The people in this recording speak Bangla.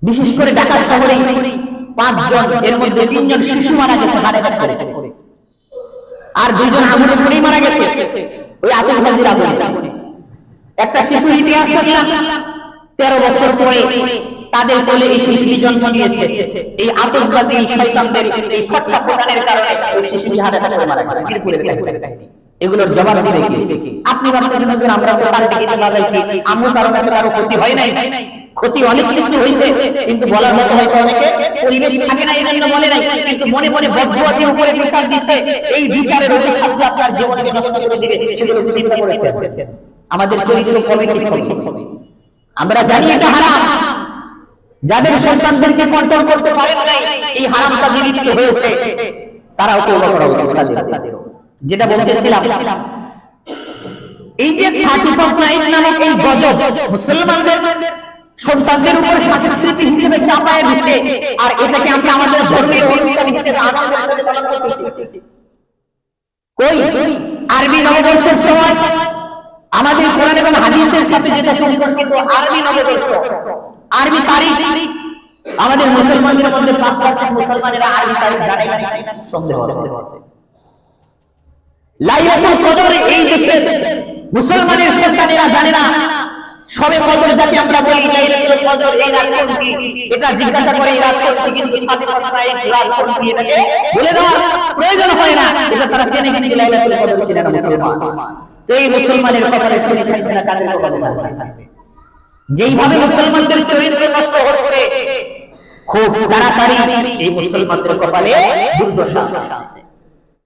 বিশেষ করে ঢাকা শহরে 5 জন, এর মধ্যে 3 জন শিশু মারা গেছে হাড়ে করে, আর 2 জন আগুনে পড়ে মারা গেছে ওই আতশবাজির আগুনে। একটা শিশুর ইতিহাস শুনলাম, 13 বছর পরে তাদের কোলে এই শিশুটি জন্ম নিয়েছে। এই আতশবাজি শয়তানদের এই ফটকা ফোটানোর কারণে ওই শিশুটি হাড়ে করে মারা গেছে। এগুলোর জবাব দিবে কে? আপনি ভাবতেছেন যে আমরা তো তার দিকে লাগাইছি, আমু কারণে কারো ক্ষতি হয় নাই। ক্ষতি অনেক কিছু হয়েছে, কিন্তু বলার মতো হয়তো অনেকে পরিবেশ থাকে না, এই জন্য বলে নাই। কিন্তু মনে মনে বদদুয়া দিয়ে উপরে বিচার দিচ্ছে, এই বিচারের অভিশাপ আপনার জীবনকে নষ্ট করে দিবে, সেগুলো চিন্তা করেছে। আমাদের চরিত্র কমিটি হবে। আমরা জানি এটা হারাম, যাদের সন্তানদেরকে কন্ট্রোল করতে পারে না, এই হারাম কাজে লিপ্ত হয়েছে, তারাও তওবা করা উচিত তাদেরও। যেটা বলতেছিলাম, এই যে 31 নাইট নামক এই গজব মুসলমানদের সন্তানদের উপর সংস্কৃতি হিসেবে চাপায় দিচ্ছে, আর এটাকে আমরা আমাদের ধর্মীয় অনুষ্ঠান হিসেবে আনন্দ করে পালন করতেছি। কই আরবি নববর্ষের সময় আমাদের কোরআন এবং হাদিসের সাথে যেটা সংশ্লিষ্ট আরবি নববর্ষ, আরবি তারিখ, আমাদের মুসলমানদের মধ্যে 5% মুসলমানেরা আরবি তারিখ জানে না, সন্দেহ আছে। লাইলাতুল কদর এই দেশের মুসলমানের সন্তানেরা জানে না। সবে কদর যাকে আমরা বলি, লাইলাতুল কদর এই রাত কোনটি, এটা জিজ্ঞাসা করে এই রাত কোনটি, কিন্তু 31 রাত কোনটি এটাকে বলে দেওয়ার প্রয়োজন হয় না। এটা তারা চেনে, কিন্তু লাইলাতুল কদর চেনে না মুসলমান। তো এই মুসলমানের কপালে শনি থাকবে না, কাদের কপালে থাকবে? যেইভাবে মুসলমানদের চরিত্র নষ্ট হচ্ছে, খুব তাড়াতাড়ি এই মুসলমানদের কপালে দুর্দশা আছে।